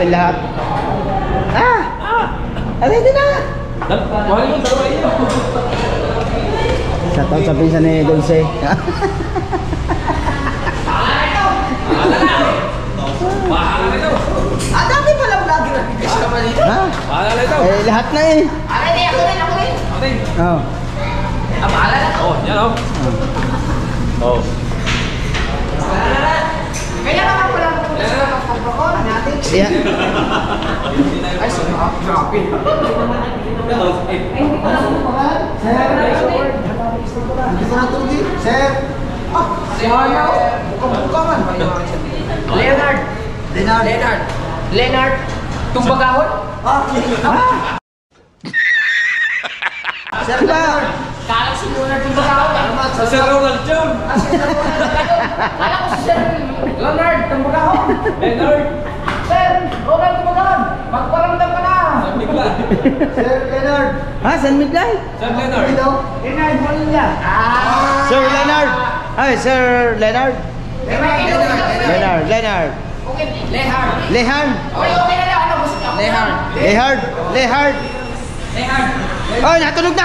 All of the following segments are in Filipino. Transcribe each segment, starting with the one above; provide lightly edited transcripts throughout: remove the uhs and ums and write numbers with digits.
natin lahat. Ready na! Shoutout sa pinsan ni Dulce. Dami pala vlog na kasama dito. Bahala na ito. Eh, lahat na eh. Ako rin. Oo. Bahala na. Oh, yan oh. Oh. Kaya naman pala magpapakon natin. Yeah. Ay, grabe. Sir. Leonard. Tumbagahon? Sir Leonard. Kala si Leonard Tumbagahon. Sa Sir Ronald John. Kala ko si Sir Leonard Tumbagahon. Leonard. Sir Ronald Tumbagahon. Magparamdam ka na. Sir Leonard. San Miglay? Sir Leonard. Leonard Molina. Sir Leonard. Ay, Sir Leonard. Leonard. Okay, Lehard. Lehan. Okay na lang. Ano gusto niyo? Lehard. Oh, natunog.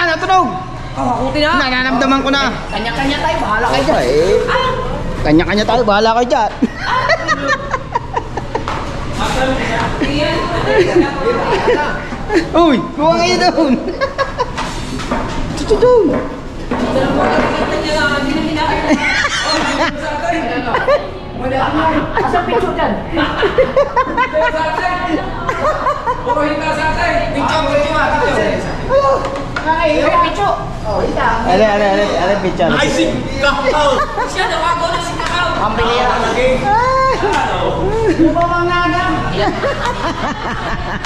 Kakuti na. Nanaramdaman ko na. Kanya-kanya tayo. Bahala kayo dyan. Kanya-kanya tayo, bahala kayo dyan. Uy, kuha kayo doon. Doon. Asa picture dyan? Puro hinta sa atin. Picture. Oh, ita. Ano, picture. Ay, si Kakao. Siya, nawago na si Kakao. Ang biliya. Ano ba mga nagam?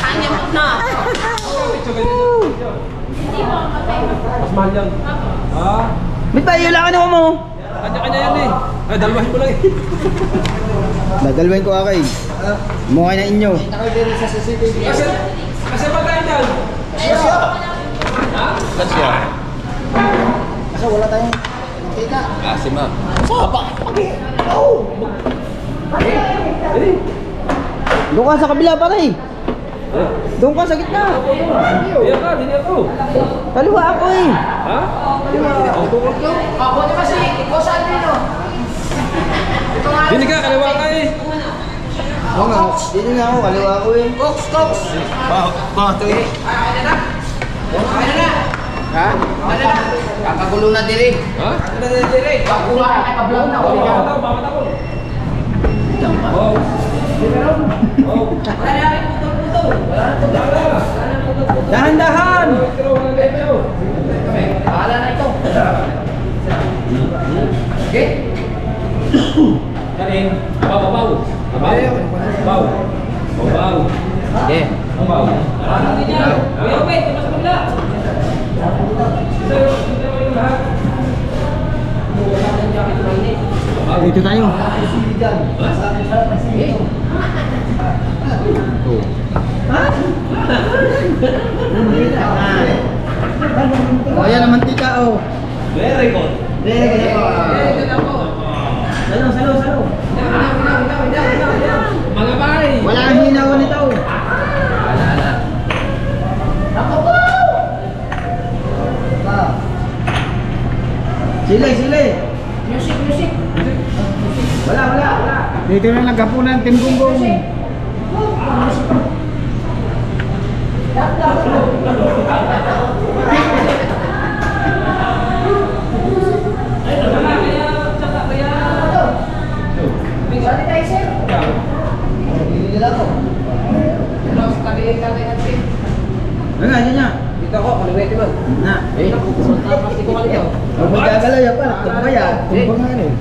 Kanya mo na. Mas mahal yan. Ha? Ba't tayo lang mo? Kanya-kanya yan eh. Ay, dalawahin mo lang eh. Dadalawin ko akay. Mukha na inyo. Kasi pagkain dyan. Ha? Kasi wala tayong kita. Kasi ma. Doon ka sa kabila pare. Doon ka sa gitna. Hindi ako. Kaliwa ako eh. Ha? Ako di ba si Boss Aldino? Hindi ka, kaliwa ka eh. Oo nga, dito nga ako, kaliwa ako eh. Cox. Ito eh. Ano na? Ha? Ano na? Kakagulo na diri. Ha? Kagulo na kay kablog na. Bakit ako? Oh. Dahan-dahan! Bahala na ito. Okay? Kanin. Babaw. Okay. Dito tayo. Oh, yan ang mantika oh. Very good. Salo. Mga pare. Wala ang hinawan nito. Sili. Music. Wala. Dito na nagkapunan Team Gunggong. Sanitizer. Ano niya? Dito ako, kaliwete mo. Na. Plastic ko kalito. Magagalaw yan pa. Tumba yan. Tumba nga yan eh.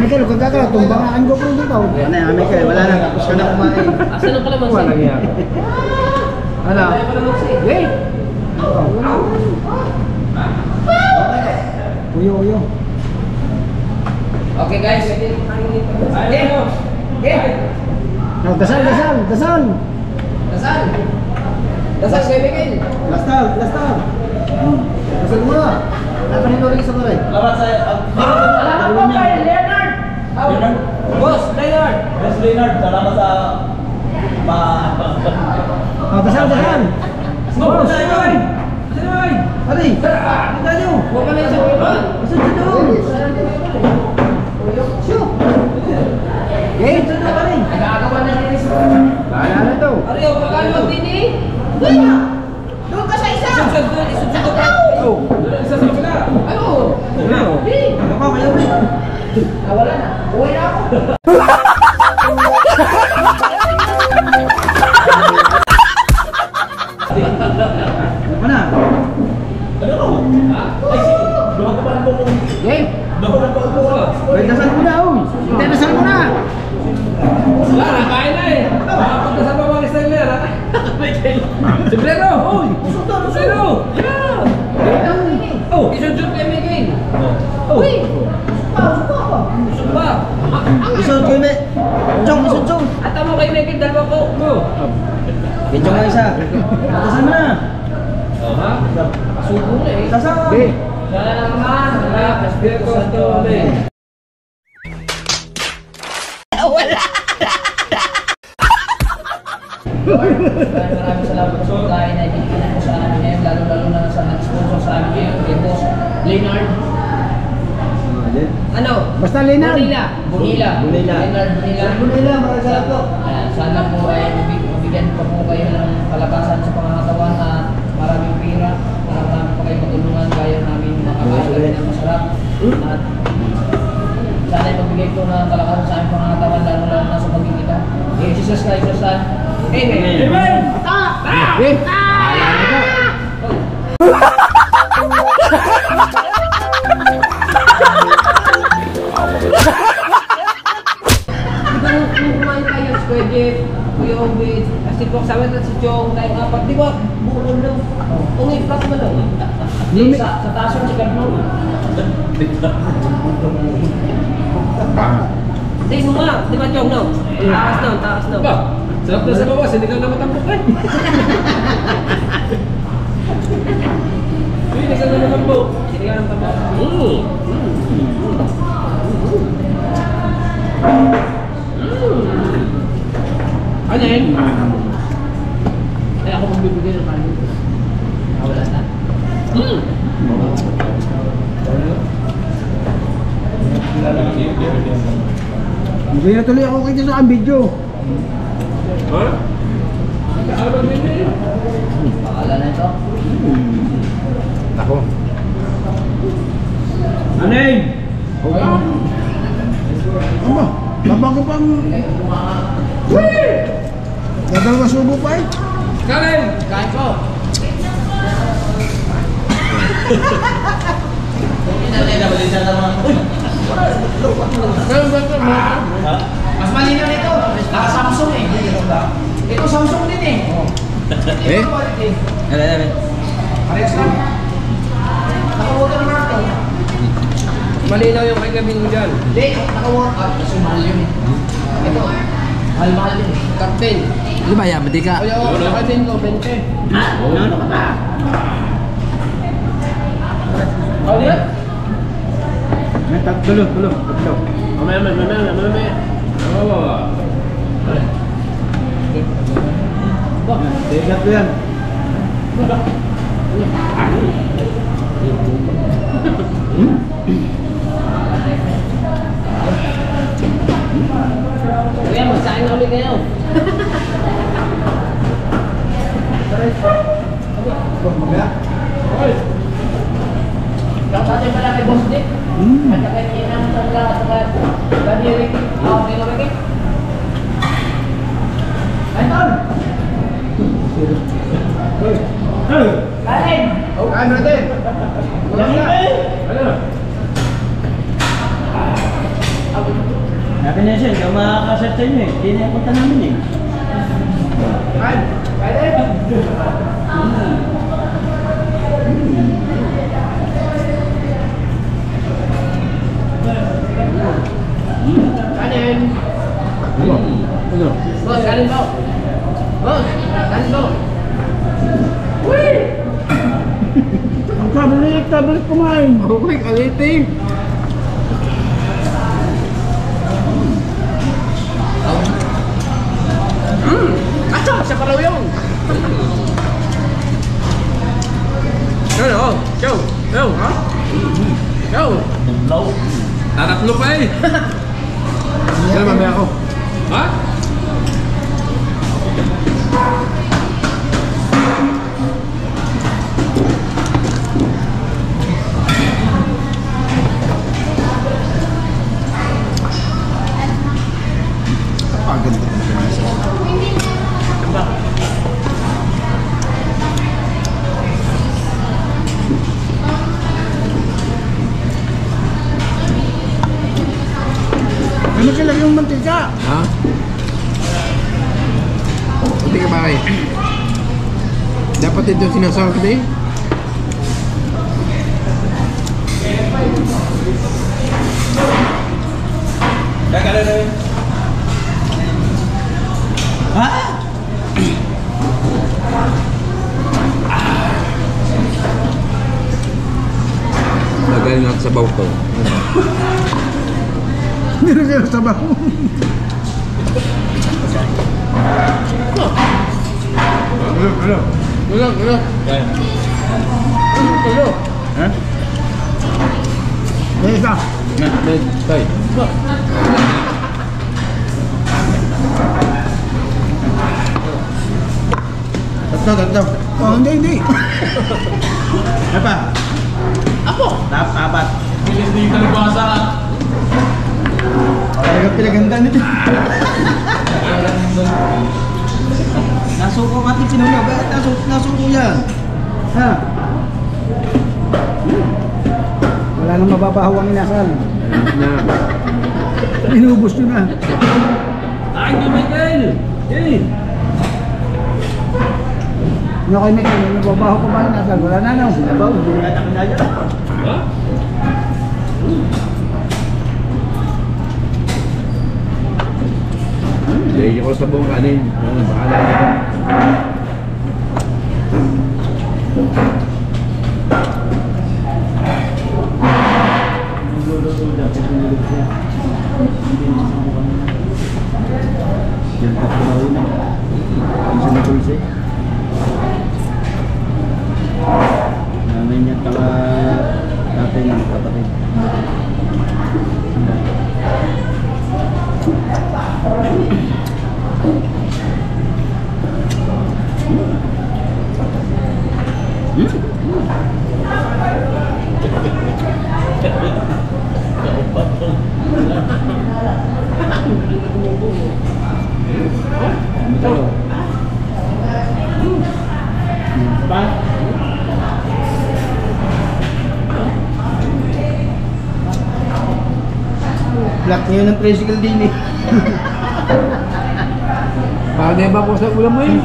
Michael, kagagalaw. Tumba nga ang GoPro dito. Ano yan, Michael? Wala na. Tapos ka na kumain. Asan ang kalamansi? Wala nga. Ano? Wait. Uyo. Okay guys. Oh, dasal. Dasal kay Miguel. Lastal. Dasal mo na. Napanin mo rin sa baray. Labat sa... Salamat po kay Leonard. Boss, Leonard. Leonard. Salamat sa... Oh, dasal. Boss! Saan naman? Ari, kita nyo. Huwag ka na sa baba. Game, saan ka rin? Nagagawa na rin isa. Bahala na to. Ari, huwag ka na magdini. Doon ka sa isa. Isusod ka. Isa sa kapila. Ano? Ano? Ano ka, kayo rin. Wala na. Uwi na ako. Ano na? Ano ko? Ay, sige. Luwag ka pa ng bukong. Game. Luwag ka ng bukong. May dasal mo na, uy. Hindi, dasal mo na. Wala, nakain na eh. Makapunta sa bawang styler, ha? Sombrero! Uy! Sombrero! Yeah! Oh! Isusod kayo may game. Oh! Uy! Isusod ba? Isod ko, may. Chong. At tama kayo may game. Dalawa ko. Go! Medyo nga isa. Dasal mo na. Oh, ha? Nakasubo na eh. Dasal. Wala naman. Wala. Espiritu Santo. Amen. Maraming salamat sa pagkain na ibigay mo sa amin ngayon, lalo-lalo na sa nag-sponsor sa amin ngayon, kay Boss Leonard. Ano? Basta Leonard. Bunila. Leonard Bunila. Maraming salamat po. Sana po ay mabigyan pa po kayo ng kalakasan sa pangangatawan na maraming pira, para marami pa kayo matulungan kaya namin makakain kami ng masarap. At sana ay magbigay po ng kalakasan sa aming pangangatawan, lalo-lalo na sa pagkikita. In Jesus Christ, Amen. Amen! Kumain tayo, Square Jeff, Kuya Obit, si Pok Samet at si Chong, tayo apat, di ba? Buo lang. Ungay, plus mo lang. Di, sa taas yung sikat mo. Di mo nga, di ba Chong, no? Taas na. Ba? Sarap na sa bawas, hindi ka na matambok eh. Hindi ka na matambok. Hindi ka nang tama. Ano yun? Ay, ako magbibigay ng kanin. Wala na. Hindi na tuloy ako kita sa video. Ha? Nag-aaral din eh. Pakala na ito. Ako. Ano yun? Ano? Babago pang... Dadal masubo pa eh. Kanin! Kain ko. Mas malinaw nito. Naka-Samsung eh. Ito Samsung din eh. Eh? Ano? Parehas lang. Naka-watermark to. Malinaw yung kay Gabing mo dyan. Hindi, naka-workout. Kasi mahal yun eh. Ito, mahal din eh. Captain. Ano ba yan? Mati ka? Oo, naka-din ko, 20. Ano ka ba? Ano yan? Tulo. Mamaya. Oo. Tegat ko yan. Kuya, magsain na ulit kayo. Kapatid pala kay Boss Dick. At kay Inang Sandra at kay Daniel Ricky. Okay na Ricky? Anton! Kain! Kain natin. Natin na siya, hindi ako makakasat sa inyo eh. Hindi na yung punta namin eh. Kain! Kain! Kanin! Boss, kanin po! Boss, kanin po! Ang tablet kumain. Okay, kaliting. palaw yun. Ano? Go! Go! Ha? Go! Low. Tatatlo pa eh. Yan, mamaya ako. Ha? Paganda ko na. Ano sila yung mantika? Ha? Hindi ka ba kayo? Dapat ito sinasawag ko eh. Ha? Lagay nga sa baw ko. Hindi na sila sabaw. Hello. Ulo. Ha? May isa. Tay. Tatlo. Oh, hindi. Apa? Apo? Apat. Hindi ka nagbasa. Ay, pinagandaan nito. Nasuko ka tingin mo. Bakit nasuko yan? Ha? Wala nang mababaho ang inasal. Inubos nyo na. Ay, Michael! Hey! Ano kayo may kayo? Mababaho pa ba ang inasal? Wala na no? Sinabaw, hindi na yata kanaya. Ha? Dahil ko sa buong kanin. Bahala na. Yan pa po na. Ang sinatulsi. Namin yan taka natin ng kapatid. Black ngayon ng tricycle din eh. Bagay ba po sa ulam mo eh?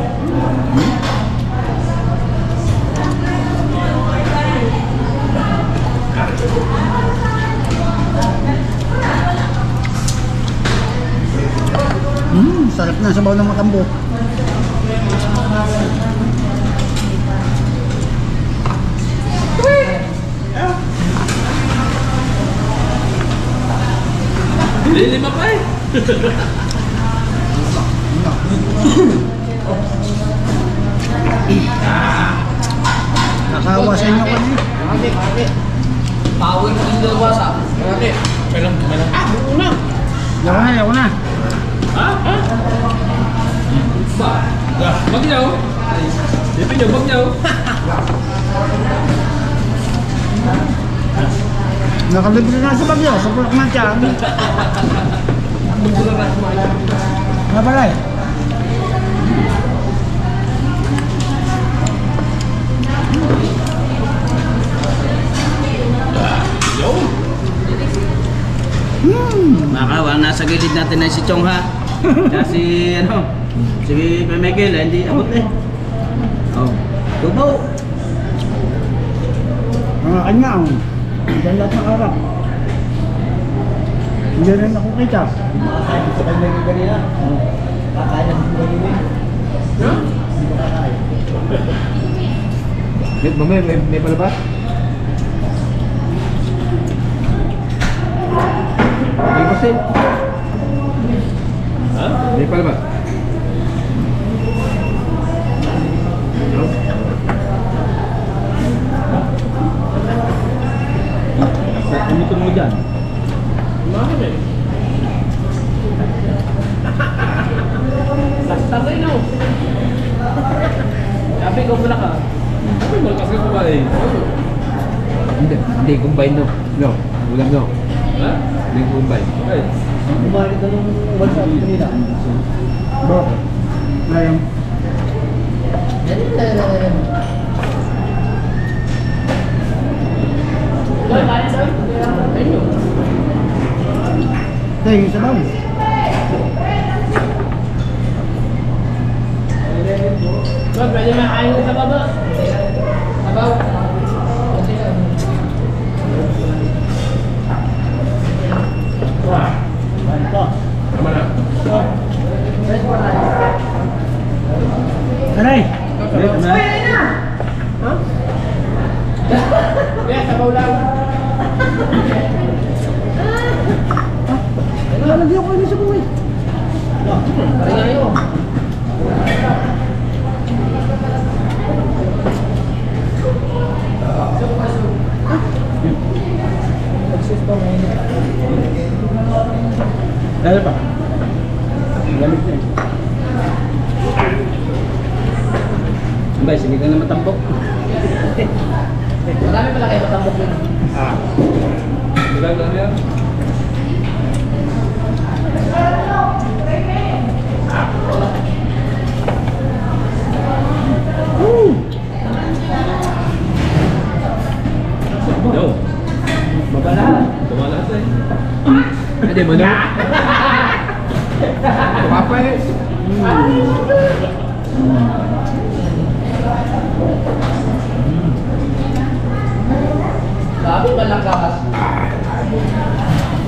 Sarap na sabaw ng matambo. Lima pa eh! Nakawa sa inyo kami. Pawin mo din daw basa. Malaki. Melang. Una! Yaw na. Ha? Ba? Bagyaw? Ipin nyo, bagyaw? Nakalibre na sa bagyo. Sa pulak na siya. Nabalay. Makawang nasa gilid natin na si Chong ha. Kasi si Michael hindi abot eh. Oh, tubo. Mga kanya. Diyan lahat nakarap. Hindi rin ako kita. Makakain sa kanya kanina. Kakain ang kanina. Mamaya, may palabas? May pasin? Ha? May palabas? Umitong mo dyan. Bakit eh? Lasta tayo na. Sabi ko muna ka. Sabi mo kasi ko ba eh. Hindi combine no. No, ulam no. Ha? Hindi combine. Okay. Bumalik ka nung WhatsApp kanina. Bro. Ngayon. Tingin sa bang. Bro, pwede makain sa baba. Sabaw. Tama na. Anay. Kaya sabaw lang. Nalagyan ko ini sa buhay. Paringan yun. Dahil pa. Lamig na eh. Bay, sige ka na matampok. Marami pala kayo matambok yun. Bilang lang yan. Yo. Babala. Tumalas eh. Hindi mo no. Papa eh. Sabi malakas.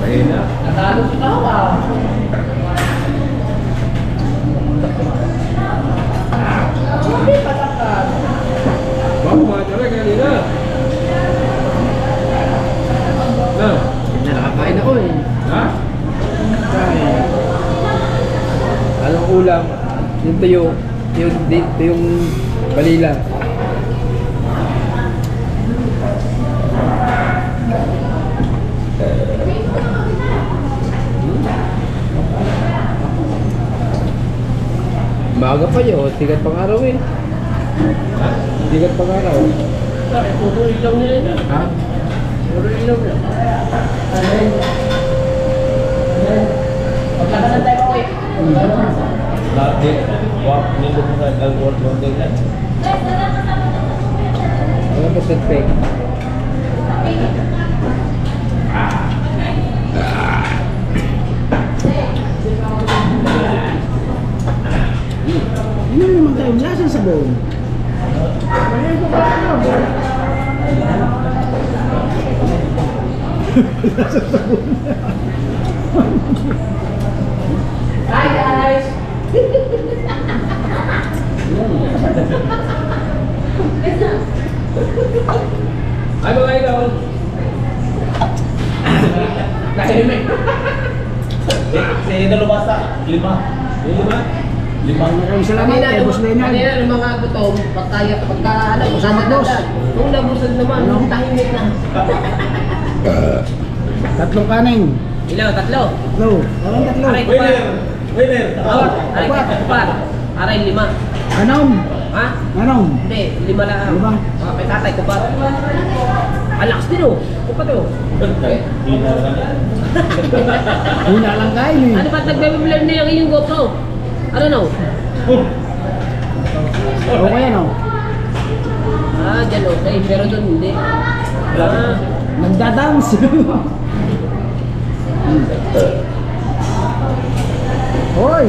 Ayun na. Natalo si Kawa. Sabi malakas. Bago mga tsara kanina. Na. Nakakain ako eh. Ha? Anong ulam? Yung tuyo. Yung balila. Maaga pa yun. Tigat pang araw eh. Ha? Tigat pang araw. Bakit? Puro ilaw nila yun. Ha? Puro ilaw nila. Paglakasan tayo ko eh. Lagi. Wap, nindot mo sa nag-work na. Ano ba set peg? Ano naman tayong lasang sabon? Hi guys! Ay, mga idol. Nahimik. Si Dalubasa, 5. Lima. Maraming salamat. Kanina, Boss Leonard. kanina yung mga gutom, pagka ano, Kasama, boss. Kung nabusog naman, tahimik na. Tatlong kanin. Ilaw, tatlo. Tatlo. Parang tatlo. Aray, Winner. Winner. Aray, kupat. Aray, 5. Anom. Ha? Anom. Hindi, 5 lang. 5. May tatay, kupat. Ang lakas din oh. Kupat oh. Una lang kain eh. Ano ba't nagbe-blur na yung iyong GoPro? Ano no? Okay ano? Ah, dyan okay. Pero doon hindi. Ah, Nagdadance. Hoy!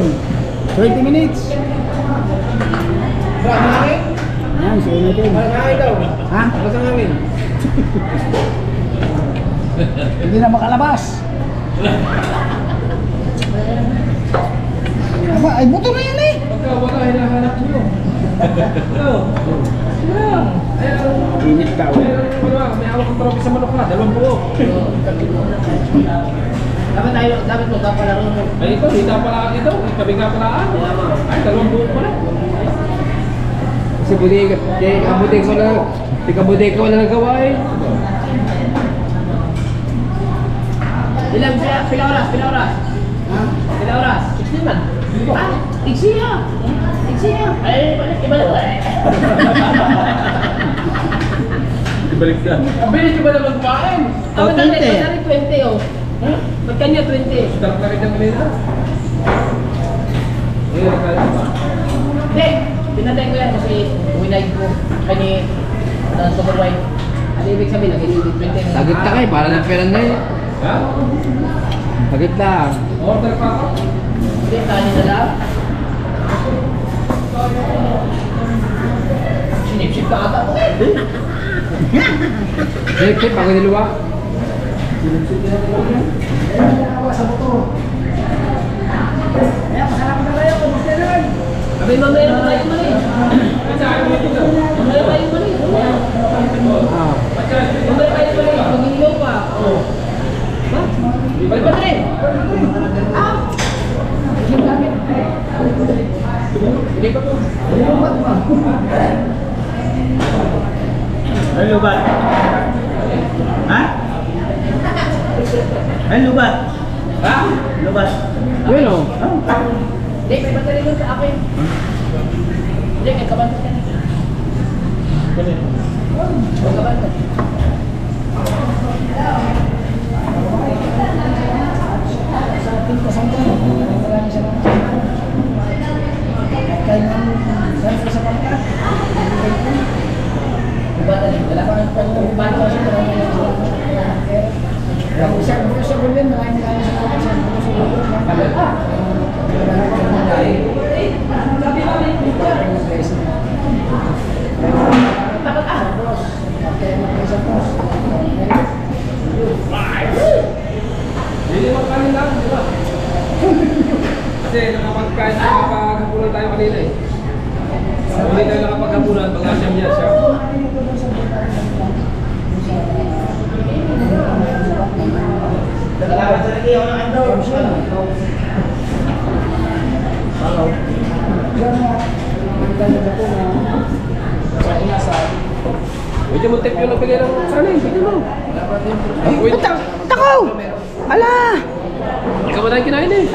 20 minutes. Ayan, sige natin. Ha? Hindi na makalabas. Aba, ay buto na yan eh. Pagka wala, hinahanap nyo. Ano? Yan. Init ka May hawak ng trophy sa manok na. 2 buo. dapat mo kapalaro mo. Ay, ito. Hindi pala ito. Kabi nga pala. Ay, 2 buo pala. Kasi bodega. Ang bodega ko na. Tika bodega ko na nagawa eh. Pila oras? Pila oras? 16 man. Ah, Igsiya. Ay, ibalik. Ibalik na. Bilis ko ba naman kumain? Oh, 20. 20 oh. Ba't kanya 20? Start na rin ng kanina. Eh, kaya ba? Hindi, pinatay ko yan kasi winay ko kani super white. Ano ibig sabihin? Nag-inibig 20. Tagit na kayo, para ng pera na yun. Ha? Tagit lang. Order pa ako. Hindi, kanin na lang. Sinipsip ka ata ko. Sip, ako niluwa. Abay, mamaya na tayo mali. Mamaya tayo mali. Ah. Mamaya tayo mali. Mag-iilaw pa. Oh. Ha? Balik pa rin. Ah! Hindi pa po. Ay, lubat. Ha? Ay, lubat. Ha? Lubat. Yun o. Hindi, may battery doon sa akin. Hindi, may kabanta ka na. May kabanta. Sa pintasan ka, maraming salamat. Kaya naman, saan sa pangka? Diba na rin? Wala kang pang-bano kasi maraming salamat. Kung sa Berlin, maraming salamat sa mga Hindi naman kanin lang, di ba? Kasi nakapagkain na nakapaghapunan tayo kanina eh. Hindi tayo nakapaghapunan, pag-asyam niya siya. Salamat sa lagi ako ng ando. Medyo montep yung nagbigay ng kanin, hindi mo. Takaw! Ala! Hindi ka ba tayo kinain eh?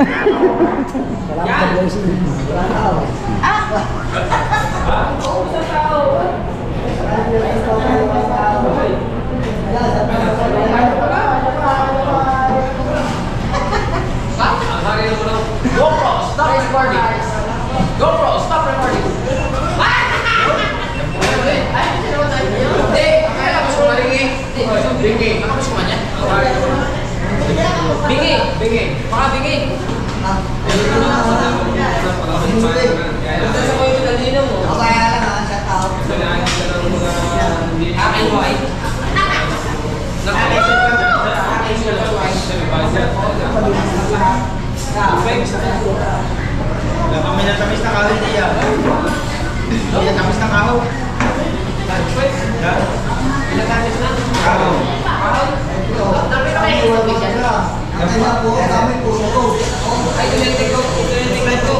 GoPro, stop recording. GoPro, stop recording. Bingi. Baka bingi. Akin mo ay. Wala kami natamis na kahoy niya. Hindi natamis na kahoy. Pinagamis na. Kahoy. Dami na kayo. Ay, tulintik ko. Tulintik ko.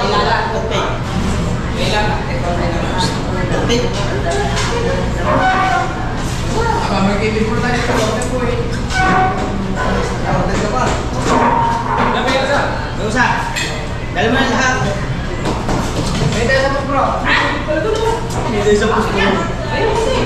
Ilala. Aba, mag-ibig po tayo sa lote po eh. Dami yan sa? Lusa. Dali mo na lahat. May tayo sa bro. Hindi sa puso ko. Ayun kasi.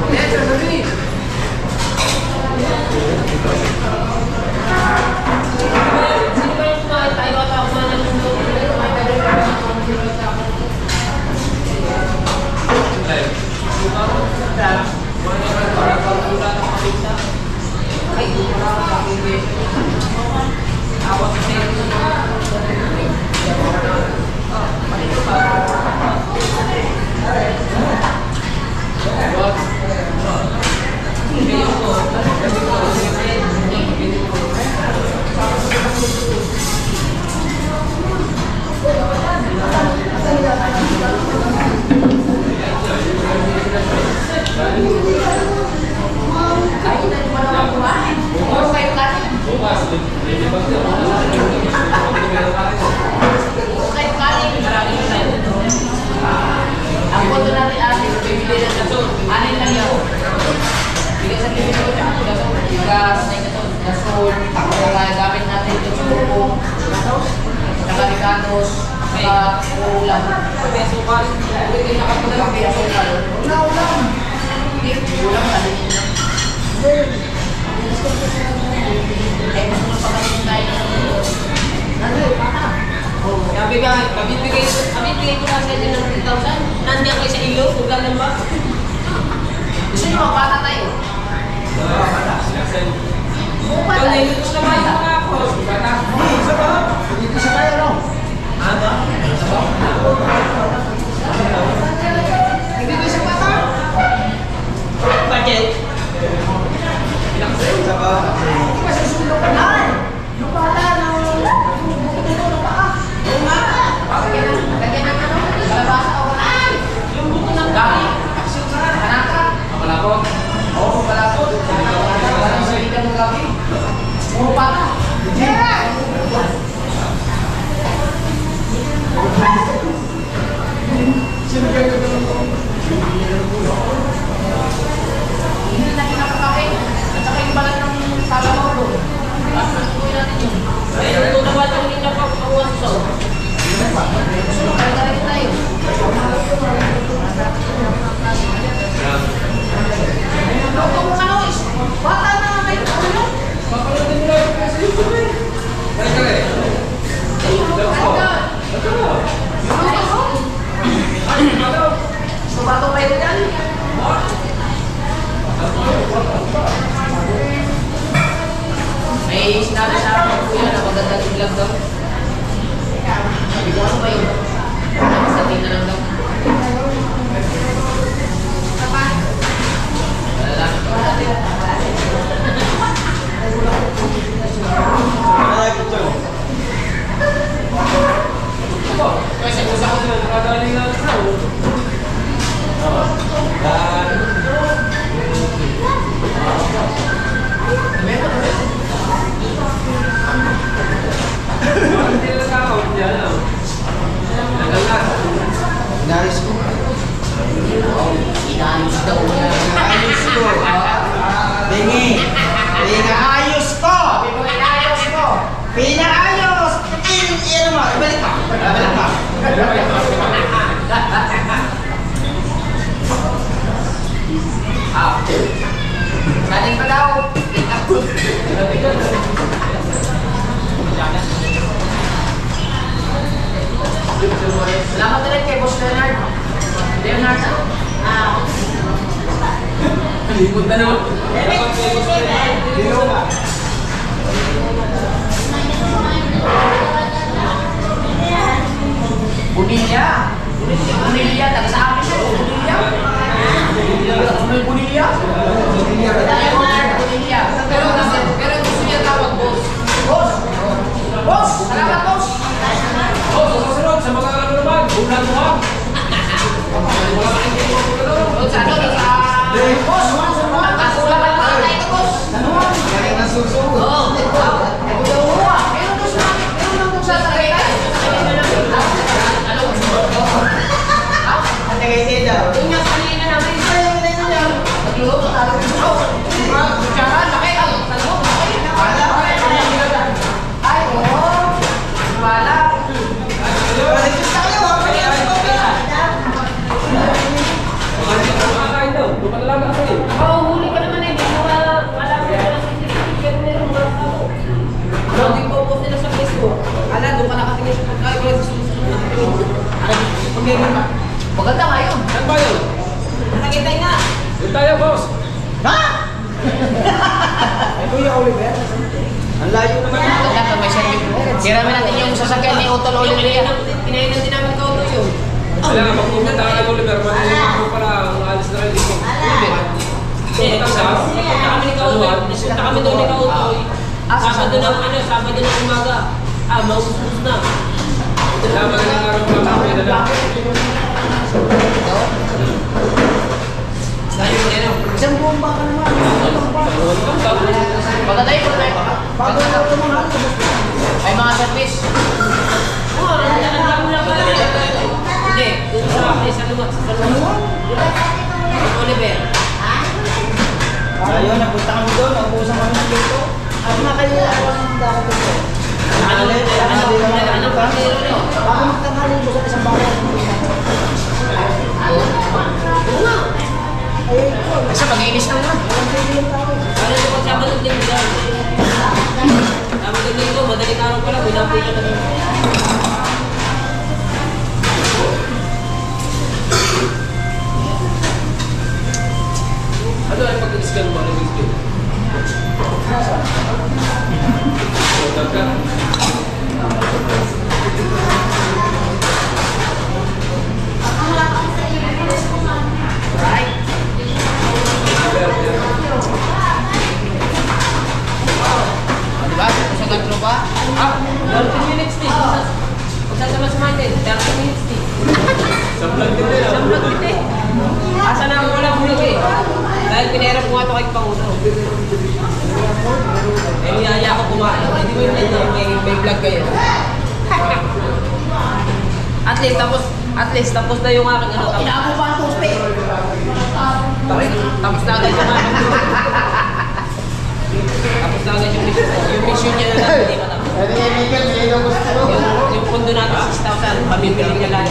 Yes, sir, sabi. Sino ba yung kumain tayo at ako man ang kumain tayo? Ay, awak Bukas, boto natin atin, bibili ng gasol. Anin lang yun. Bigas sa bibili ko, tsaka gasol. Bigas, gasol. Kaya gamit natin ito sa bubong. Tsaka ricanos. Tsaka ulam. Peso ka. Pwede nakapunta lang kaya sukal. Ulam. Hindi, ulam sa din lang. Ay, mas mga pagkasin tayo na sa bubong. Kabibigay ko na sa inyo ng 3,000. Nandiyan kayo sa ilo, ugal lang ba? Gusto nyo magbata tayo? Buka tayo. Gusto naman yung mga ako. Bata. Dito sa tayo, no? Ano? Hindi ko isang bata. Budget. Hindi ba susunod ka na? Yung bata ng... Oo nga. Lagyan ng ano? Kalabasa o kanay? Yung buto ng gabi. Kanaka? Malapot. Oo, malapot. Parang sa ikan ng gabi. Puro bata. Kaya! Sino kayo ka naman ko? Hindi na kinakakain. At saka yung balat ng talabaw doon. At natutuloy natin yun. Ayun, tutuwa yung ninyo pa kawan sa. Kaya tayo. Loko mo ka nois. Bata na nga kayo. Ano? Papalotin mo lang kasi yung tuloy. Kaya ka rin. Sumato pa ito dyan. May sinabi sa akin po yan na magandang ilag daw. Sabi ko, ano ba yun? Sa tina lang daw. Malalaki ko natin. Kasi kung sa ako nakagaling lang sa hindi lang ako. Diyan lang. Tagal na. Inaris ko. Inayos daw niya. Ayos ko. Bingi. Pinaayos ko. Inayos mo. Pinaayos. Iyan mo. Ibalik mo. Ibalik mo. Galing pa daw. Salamat na rin kay Boss Leonard. Leonard, Likod na naman. Dino ka. Bunilya. Bunilya, taga sa amin siya. Bunilya. May Bunilya. Leonard Bunilya. Pero gusto niya tawag boss. Boss! Boss! Salamat boss! Oh, susunod sa mga ano naman. Bulan mo ha. Doon sa ano? Doon sa... Boss! Kasulakan pa tayo ito boss! Kaya nasusunod. Oo. Meron doon sa... Meron doon sa Tagaytay. Ano? Ang tagay daw. Yung nga kanina namin. Nagluto tayo. Kutsara, laki. Talbog, laki. Ay, oo. Wala. Kumakain daw. Lumalaga ka rin. Huli ka naman eh. Di mo alam mo na CCTV. Pero meron mga tao. Hindi po post nila sa Facebook. Ala, doon ka nakatingin sa pagkain. Wala sa susunod na tingin. Maganda nga yun. Saan ba yun? Nakitay nga. Doon tayo, boss. Ay, Kuya Oliver. Ang layo naman. Maganda ka, may service. Siramin natin yung sasakyan ni Otto Oliveria. Pinainan din namin kauto yun. Kaya nga, magpunta tayo, Oliver. Manilipat mo pala ang alis na rin dito. Punta sa... Napunta kami ni Kautoy. Napunta kami doon ni Kautoy. Sabado ng umaga. Mausus na. Kaya magandang araw pa kami na lang. Isang buong baka naman. Maganda yun. Bago na ito mga ano. May mga service. Oo, ang dami lang pala. Hindi, doon sa San Juan. Oliver. Ayun, nagpunta kami doon. Naubusan kami ng dito. Ako na kayo ang dako dito. Ako magtanghali mo sa isang bahay. Kasi mag-iinis na naman. Ano ito pag Sabado at Linggo daw? Sabado at Linggo, madaling araw pa lang, binapoy ka na doon. Ano ay pag-scan mo? Ano yung scan? Diba? Sa gantro ba? 30 minutes din. Magsasama sa Martin, 30 minutes din. Sa vlog din nila. Sa vlog din eh. Asa na ako walang vlog eh. Dahil pinahirap ko nga ito kay Pangulo. Eh, niyaya ako kumain. Hindi mo yung may vlog kayo. At least tapos na yung aking ano. Inaabo pa ang tospe. Tapos na agad yung aking tapos na agad yung mission ko. Yung mission niya na lang, hindi pa tapos. Ano yung Miguel? Hindi na gusto mo. Yung pundo natin 6,000, pamibili niya lang.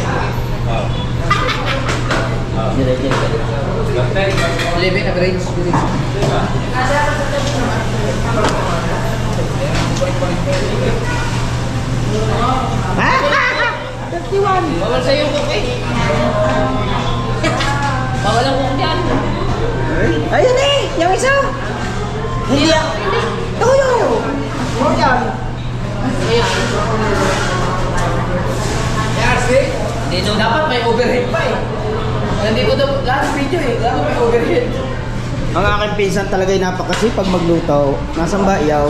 Living average. Bawal sa'yo yung cook eh. Bawal ang cook dyan. Ayun eh! Yung isa! Hindi ako. Tuyo! Mo yan. Ayan. Hindi daw Dapat may overhead pa eh. Nandito daw lahat ng video eh. Dapat may overhead. Ang aking pinsan talaga ay napakasipag magluto. Nasaan ba iyaw?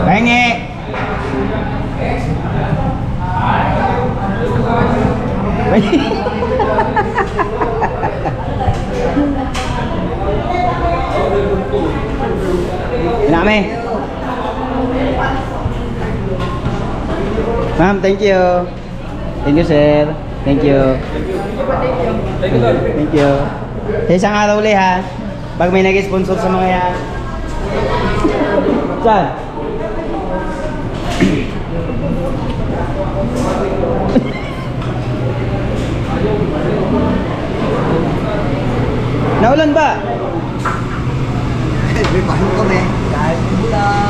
Pengi! Nami. Ma'am, thank you. Thank you, sir. Thank you. Thank you. Sa isang araw ulit ha. Pag may nag-sponsor sa mga yan. Saan? Naulan ba? May paano kami? Kahit bulan.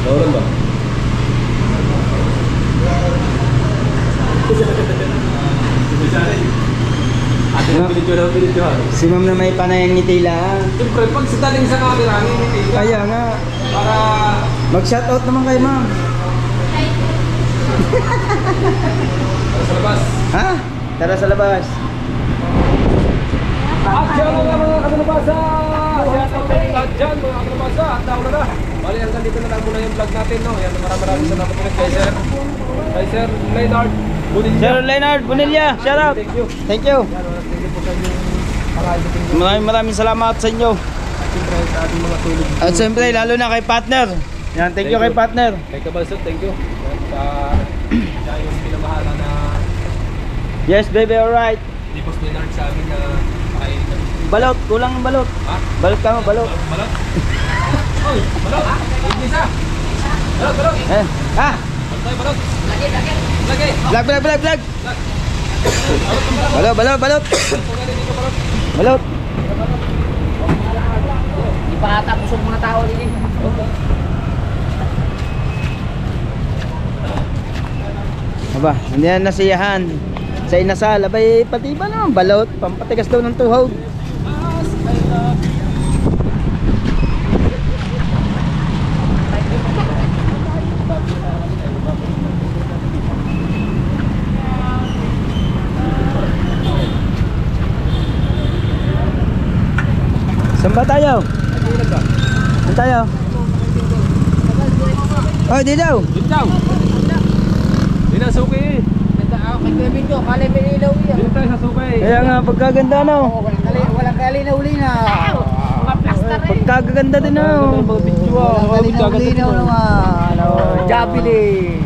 Naulan ba? Ate na pinidyohan. Si ma'am na may panayang ngiti lang. Siyempre, pag sa daling sa camera, ngingiti ka. Kaya nga. Para... Mag-shoutout naman kay ma'am. Para sa labas. Ha? Tara sa labas. At siya nga mga katalabasa! Siya ang lahat dyan mga katalabasa! Ang tao na. Bali, hanggang dito na lang muna yung vlog natin, no? Yan, maraming salamat ulit kay Sir. Kay Sir Leonard Bonilla. Sir Leonard Bonilla, shout out. Thank you. Thank you. Thank you po sa inyo. Maraming salamat sa inyo. Siyempre sa ating mga tulog. At siyempre, lalo na kay partner. Yan, thank you kay partner. Kay Kabalsot, thank you. Yan, siya yung pinamahala na Yes, baby, alright. Lipos Leonard sa amin na pakainin kami. Balot, kulang ang balot. Ha? Balot ka mo, balot. Balot? Oy, balot! Hindi isa! Balot, balot! Eh, ha? Balot, balot! Lagi! Vlog. Balot, balot, balot. Balot. Di pa ata pusong mga tao din eh. Aba, hindi na nasiyahan. Sa inasal, abay, pati ba naman balot? Pampatigas daw ng tuhog. Saan ba tayo? Saan tayo? Oh, di daw. Yun daw! Hindi na suki eh! Kay Kevin ko, kali may ilaw yan. Dito tayo sa Sukay. Kaya nga, pagkaganda no. Walang kalinaw na. Mga plaster eh. Pagkaganda din no. Walang kalinaw naman. Jabili.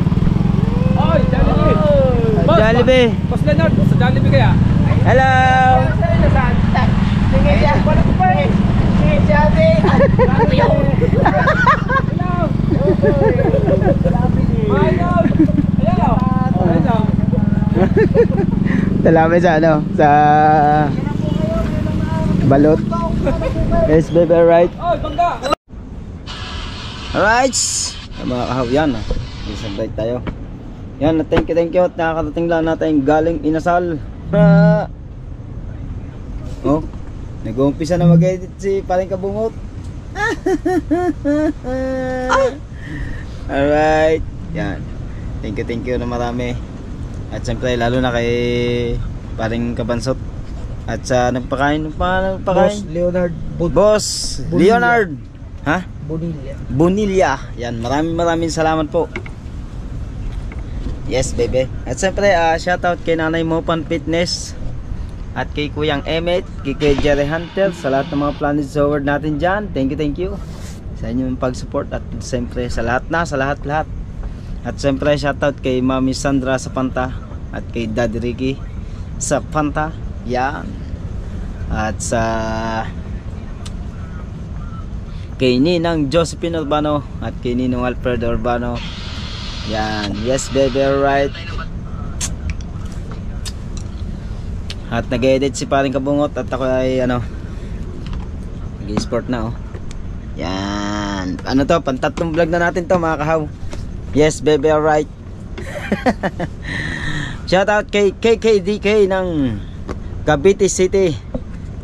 Oy, Jollibee. Boss, Jollibee. Boss Leonard, sa Jollibee kaya? Hello. Tingin siya. Tingin siya. Mayroon. Ayan o. Ayan o. Salamat sa ano, sa balot. Yes, baby, right. Oy, bangga. Alright. Mga kahaw, yan. Isang bite tayo. Yan, thank you. At nakakarating lang natin galing Inasal. Oh, nag-uumpisa na mag-edit si Paring Kabungot. Alright. Yan. Thank you na marami. At siyempre lalo na kay Paring Kabansot. At sa nagpakain. Boss Leonard Boss Bonilla. Leonard. Ha? Bonilla. Bonilla. Yan, maraming salamat po. Yes, baby. At siyempre, shoutout kay Nanay Mopan Fitness. At kay Kuyang Emmet, kay Jerry Hunter, sa lahat ng mga Planet Zoward natin dyan. Thank you. Sa inyong pag-support. At siyempre, sa lahat. At siyempre, shoutout kay Mami Sandra sa Panta. At kay Daddy Ricky sa Panta. Yan. At sa kay Ninang Josephine Urbano at kay Ninong Alfredo Urbano. Yan. Yes, baby, alright. At nag-edit si Paring Kabungot at ako ay ano, nag-i-sport na oh. Yan. Ano to? Pantatlong vlog na natin to mga kahaw. Yes, baby, alright. Shoutout kay KKDK ng Cavite City.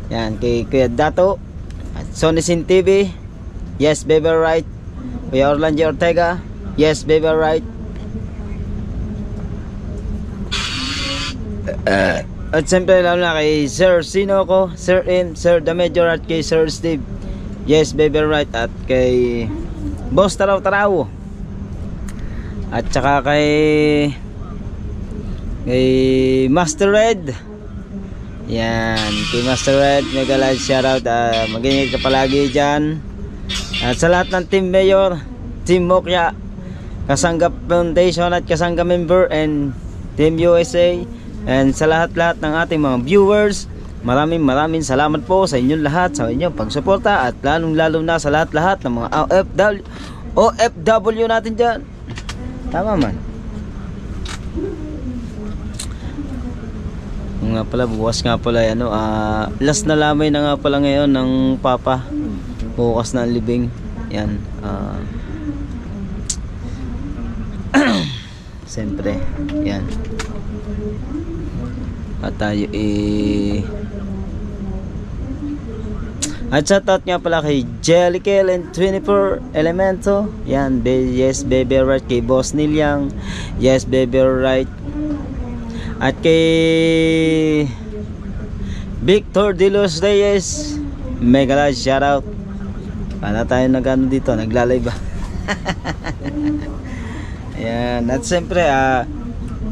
Yan. Kay Kuya Dato at Sonisin TV. Yes, baby, alright. Kuya Orlando Ortega. Yes, baby, alright. At siyempre lalo na kay Sir Sinoco, Sir M, Sir The Major at kay Sir Steve. Yes, baby, right. At kay Boss Taraw. At saka kay Master Red. Yan, kay Master Red, mega live shoutout. Mag-ingat ka palagi dyan. At sa lahat ng Team Mayor, Team Mokya, Kasangga Foundation at Kasangga member and Team USA. And sa lahat-lahat ng ating mga viewers, maraming salamat po sa inyong lahat, sa inyong pagsuporta. At lalong-lalo na sa lahat-lahat ng mga OFW natin dyan. Tama man. Nga pala, bukas nga pala ano, last na lamay na nga pala ngayon ng Papa. Bukas na ang libing. Yan. Siyempre, yan. At tayo at shoutout nga pala kay Jellicle and 24 Elemento. Yan, yes, baby, right. Kay Boss Nilyang. Yes, baby, right. At kay Victor De Los Reyes, mega large shoutout. Paano tayo nag-ano dito, naglalay ba? Ayan. At siyempre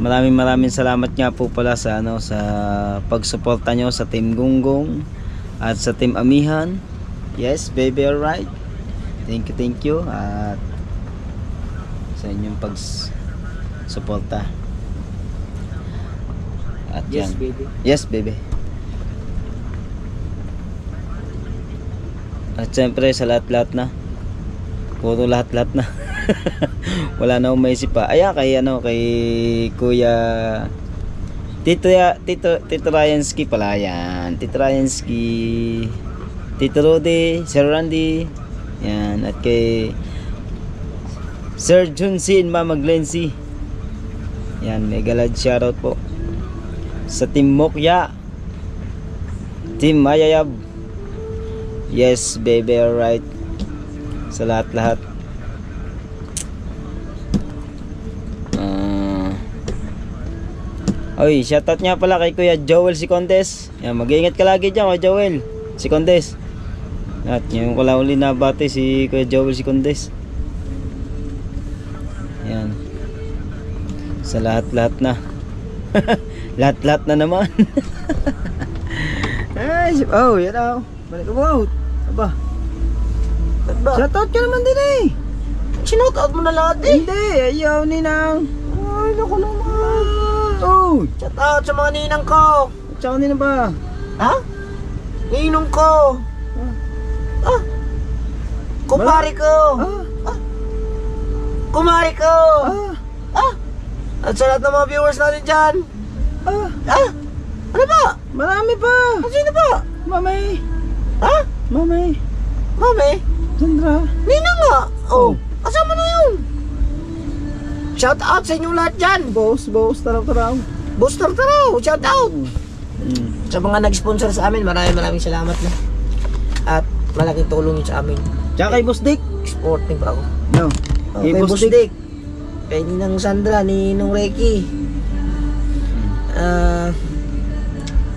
maraming salamat nga po pala sa ano, sa pagsuporta nyo sa Team Gunggong at sa Team Amihan. Yes, baby, alright. Thank you at sa inyong pagsuporta. At Yes, yan. baby. Yes, baby. At siyempre sa lahat-lahat na. Puro lahat-lahat na. Wala na akong maisip pa. Ayan, kay ano, kay Kuya Tito Ryansky pala yan. Tito Ryansky, Tito Rudy, Sir Randy. Yan, at kay Sir Junsin, Mama Glency. Yan, mega large shoutout po. Sa Team Mokya, Team Mayayab. Yes, baby, alright. Sa lahat-lahat. Oy, shoutout nga pala kay Kuya Joel Sicondes. Yan, mag-iingat ka lagi dyan, Kuya Joel Sicondes. At ngayon ko lang uli nabati si Kuya Joel Sicondes. Yan. Sa lahat-lahat na. Lahat-lahat na naman. Ay, oh, yan daw. Balik ka out. Aba. Ba't ba? Shoutout ka naman din eh. Sinoutout mo na lahat eh. Hindi, ayaw ninang. Ay, naku naman. Oh, Shout out sa mga ninang ko. tsaka nina ba? Ha? Ninong ko. Ah. Kumpare ko. Ah, Kumari ko. ah, At sa lahat ng mga viewers natin dyan. ah. Ano ba? Marami pa. Sino ba? Mamay. Ha? Mamay. Mami? Sandra. Ninang nga. Oh. Kasama na yun. Shout out sa inyong lahat dyan. Boss, taraw. Booster Taraw. Shout out. Mm. Sa mga nag-sponsor sa amin, maraming salamat na. At malaking tulong yun sa amin. Tsaka kay Boss Dick. Sporting pa ako. No. Kay Boss Dick. Kay Ninang Sandra, Ninong Reiki.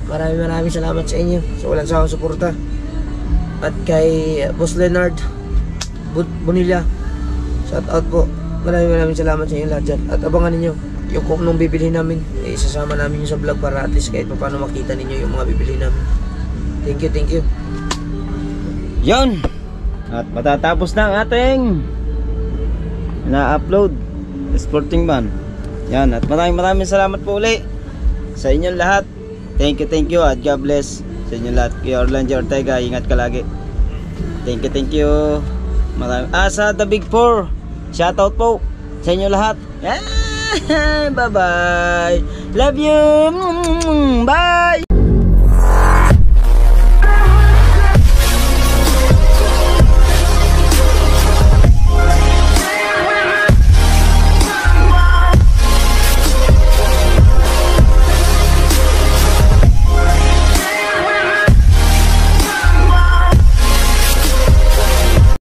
Maraming salamat sa inyo sa walang sawang suporta. At kay Boss Leonard Bonilla, shout out po. Maraming salamat sa inyo lahat dyan. At abangan ninyo yung kung nung bibili namin, isasama namin yung sa vlog para at least kahit paano makita ninyo yung mga bibili namin. Thank you. Yon. At matatapos na ang ating na-upload Sporting Van. Yan, at maraming salamat po uli sa inyong lahat. Thank you at God bless sa inyong lahat. Kuya Orlando Ortega, ingat ka lagi. Thank you. Sa The Big Four, shoutout po sa inyong lahat. Bye bye. Love you. Bye.